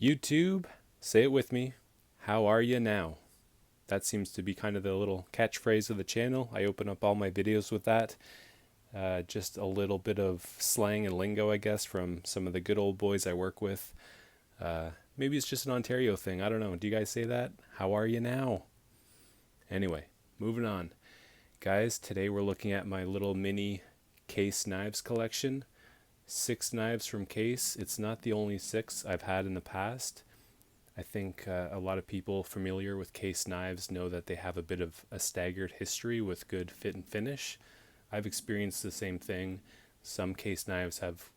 YouTube, say it with me. How are you now? That seems to be kind of the little catchphrase of the channel. I open up all my videos with that. Just a little bit of slang and lingo, I guess, from some of the good old boys I work with. Maybe it's just an Ontario thing. I don't know. Do you guys say that? How are you now? Anyway, moving on. Guys, today we're looking at my little mini Case knives collection. 6 knives from Case. It's not the only 6 I've had in the past. I think a lot of people familiar with Case knives know that they have a bit of a staggered history with good fit and finish. I've experienced the same thing. Some Case knives have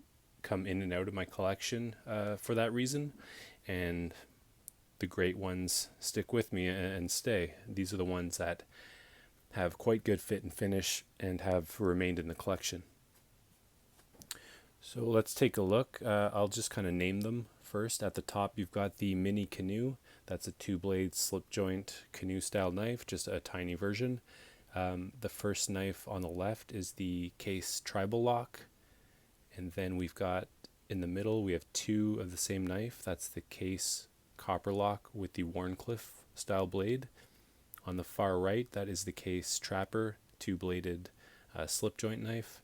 come in and out of my collection for that reason, and the great ones stick with me and stay. These are the ones that have quite good fit and finish and have remained in the collection. So let's take a look. I'll just kind of name them first. At the top, you've got the Mini Canoe. That's a 2-blade slip joint canoe style knife, just a tiny version. The first knife on the left is the Case Tribal Lock. And then we've got in the middle, we have 2 of the same knife. That's the Case Copper Lock with the Wharncliffe style blade. On the far right, that is the Case Trapper 2-bladed slip joint knife.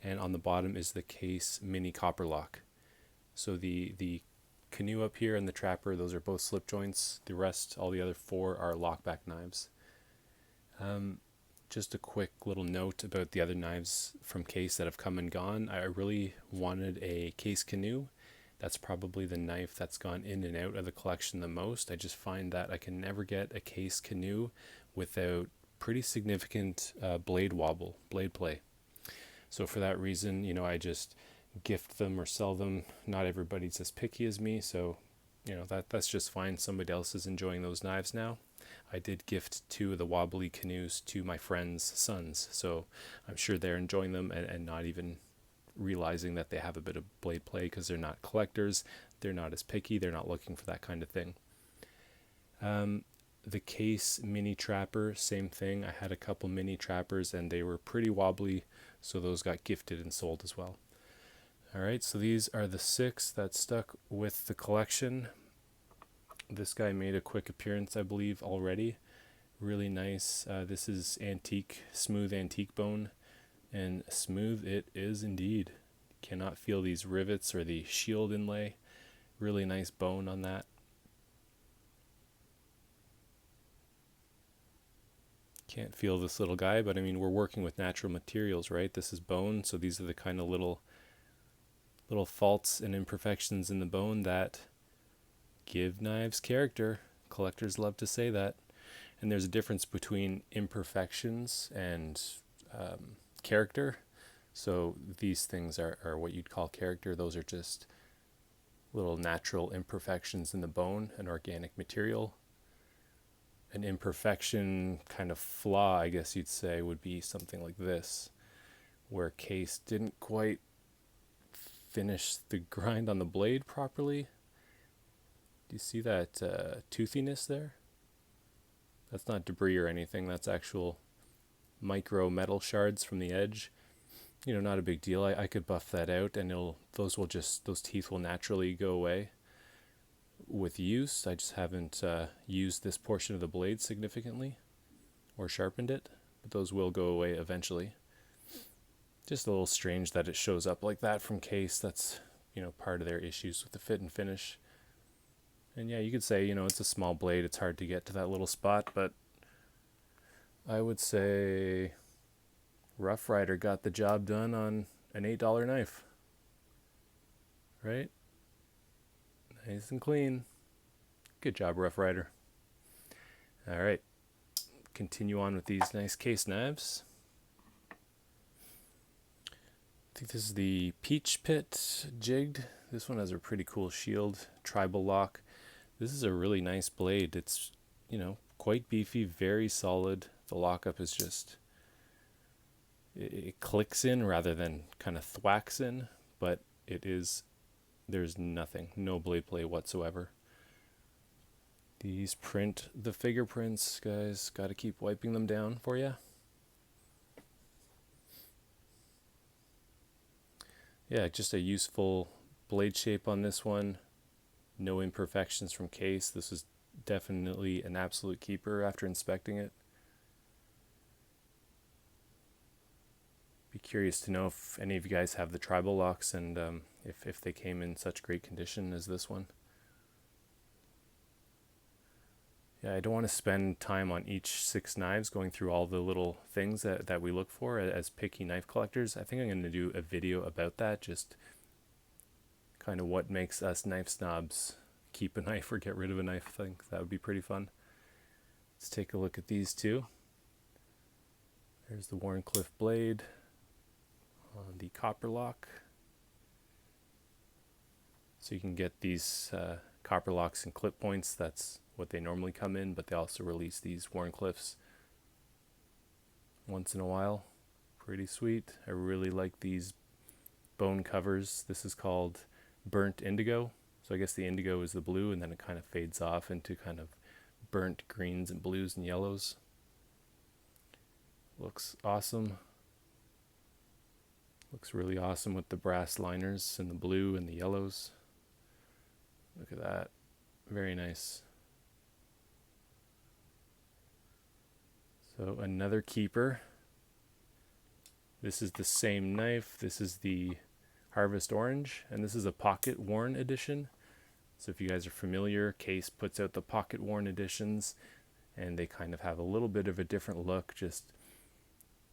And on the bottom is the Case Mini Copper Lock. So the canoe up here and the trapper, those are both slip joints. The rest, all the other 4 are lockback knives. Just a quick little note about the other knives from Case that have come and gone. I really wanted a Case canoe. That's probably the knife that's gone in and out of the collection the most. I just find that I can never get a Case canoe without pretty significant blade wobble, blade play. So for that reason, I just gift them or sell them. Not everybody's as picky as me, so that's just fine. Somebody else is enjoying those knives now. I did gift 2 of the wobbly canoes to my friends' sons, so I'm sure they're enjoying them and not even realizing that they have a bit of blade play because they're not collectors. They're not as picky. They're not looking for that kind of thing. The Case Mini Trapper, same thing. I had a couple mini trappers and they were pretty wobbly, so those got gifted and sold as well. Alright, so these are the 6 that stuck with the collection. This guy made a quick appearance, I believe, already. Really nice. This is antique, smooth antique bone, and smooth it is indeed. Cannot feel these rivets or the shield inlay. Really nice bone on that. Can't feel this little guy, but I mean, we're working with natural materials, right? This is bone, so these are the kind of little faults and imperfections in the bone that give knives character. Collectors love to say that. And there's a difference between imperfections and character. So these things are what you'd call character. Those are just little natural imperfections in the bone, an organic material. An imperfection kind of flaw, I guess you'd say, would be something like this, where Case didn't quite finish the grind on the blade properly. Do you see that toothiness there? That's not debris or anything. That's actual micro metal shards from the edge. Not a big deal. I could buff that out, and those teeth will naturally go away with use. I just haven't used this portion of the blade significantly or sharpened it, but those will go away eventually. Just a little strange that it shows up like that from Case. That's part of their issues with the fit and finish. And yeah, you could say it's a small blade, it's hard to get to that little spot, but I would say Rough Rider got the job done on an $8 knife, right? Nice and clean. Good job, Rough Rider. All right, continue on with these nice Case knives. I think this is the Peach Pit jigged. This one has a pretty cool shield, tribal lock. This is a really nice blade. It's, quite beefy, very solid. The lockup is just, it clicks in rather than kind of thwacks in, but there's no blade play whatsoever. These print the fingerprints, guys. Got to keep wiping them down for you. Yeah, just a useful blade shape on this one. No imperfections from case. This is definitely an absolute keeper after inspecting it. Be curious to know if any of you guys have the tribal locks and if they came in such great condition as this one. Yeah, I don't want to spend time on each 6 knives going through all the little things that we look for as picky knife collectors. I think I'm going to do a video about that, just kind of what makes us knife snobs keep a knife or get rid of a knife. I think that would be pretty fun. Let's take a look at these two. There's the Wharncliffe blade on the copper lock. So you can get these copper locks and clip points. That's what they normally come in, but they also release these Wharncliffes once in a while. Pretty sweet. I really like these bone covers. This is called burnt indigo. So I guess the indigo is the blue, and then it kind of fades off into kind of burnt greens and blues and yellows. Looks awesome. Looks really awesome with the brass liners and the blue and the yellows. Look at that. Very nice. So another keeper. This is the same knife. This is the Harvest Orange, and this is a pocket worn edition. So if you guys are familiar, Case puts out the pocket worn editions, and they kind of have a little bit of a different look. Just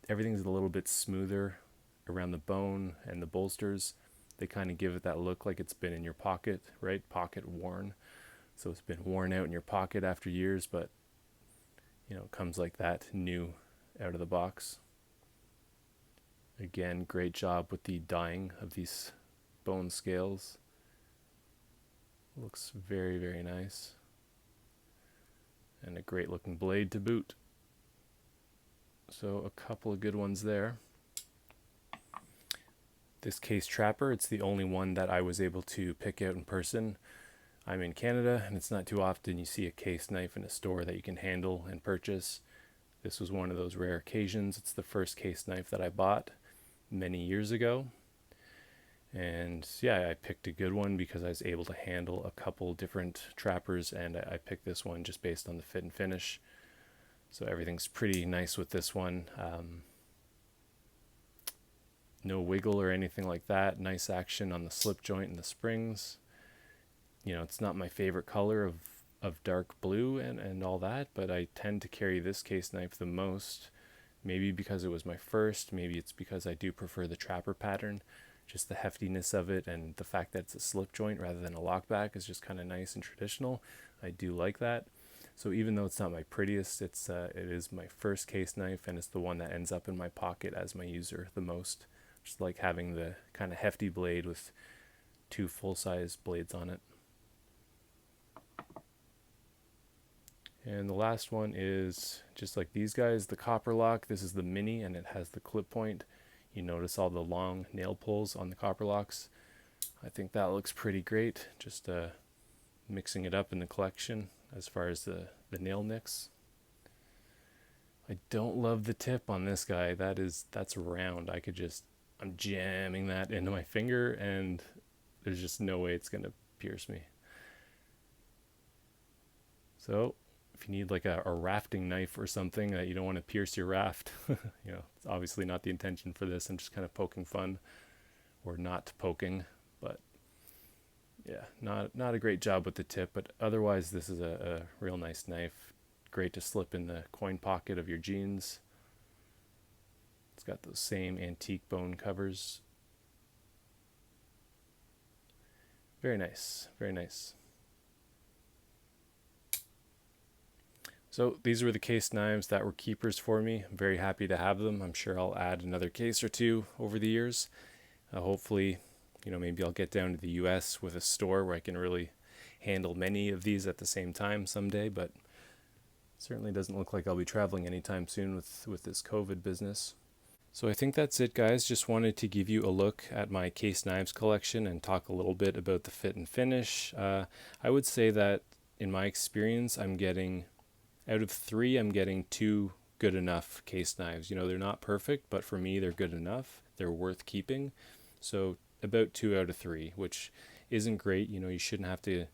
everything's a little bit smoother around the bone and the bolsters. They kind of give it that look like it's been in your pocket, right? Pocket worn. So it's been worn out in your pocket after years, but you know, it comes like that, new out of the box. Again, great job with the dyeing of these bone scales. Looks very, very nice. And a great looking blade to boot. So a couple of good ones there. This Case Trapper, it's the only one that I was able to pick out in person. I'm in Canada, and it's not too often you see a Case knife in a store that you can handle and purchase. This was one of those rare occasions. It's the first Case knife that I bought many years ago. And yeah, I picked a good one because I was able to handle a couple different trappers, and I picked this one just based on the fit and finish. So everything's pretty nice with this one. No wiggle or anything like that. Nice action on the slip joint and the springs. You know, it's not my favorite color of dark blue and all that, but I tend to carry this Case knife the most. Maybe because it was my first, maybe it's because I do prefer the trapper pattern. Just the heftiness of it and the fact that it's a slip joint rather than a lockback is just kind of nice and traditional. I do like that. So even though it's not my prettiest, it is my first Case knife, and it's the one that ends up in my pocket as my user the most. Just like having the kind of hefty blade with 2 full-size blades on it. And the last one is just like these guys, the copper lock. This is the mini, and it has the clip point. You notice all the long nail pulls on the copper locks. I think that looks pretty great. Just mixing it up in the collection as far as the nail nicks. I don't love the tip on this guy. That's round. I'm jamming that into my finger, and there's just no way it's gonna pierce me. So if you need like a rafting knife or something that you don't want to pierce your raft, you know, it's obviously not the intention for this. I'm just kind of poking fun, or not poking, but yeah, not a great job with the tip, but otherwise this is a real nice knife. Great to slip in the coin pocket of your jeans. It's got those same antique bone covers. Very nice, very nice. So these were the Case knives that were keepers for me. I'm very happy to have them. I'm sure I'll add another case or two over the years. Hopefully, you know, maybe I'll get down to the US with a store where I can really handle many of these at the same time someday, but certainly doesn't look like I'll be traveling anytime soon with this COVID business. So I think that's it, guys. Just wanted to give you a look at my Case knives collection and talk a little bit about the fit and finish. I would say that in my experience, out of 3, I'm getting 2 good enough Case knives. You know, they're not perfect, but for me, they're good enough. They're worth keeping. So about 2 out of 3, which isn't great. You know, you shouldn't have to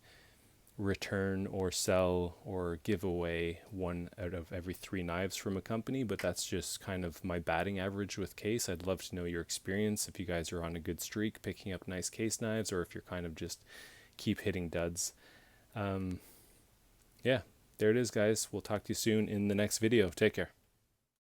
return or sell or give away 1 out of every 3 knives from a company, but that's just kind of my batting average with case. I'd love to know your experience, if you guys are on a good streak picking up nice case knives, or if you're kind of just keep hitting duds. Yeah, there it is, guys. We'll talk to you soon in the next video. Take care.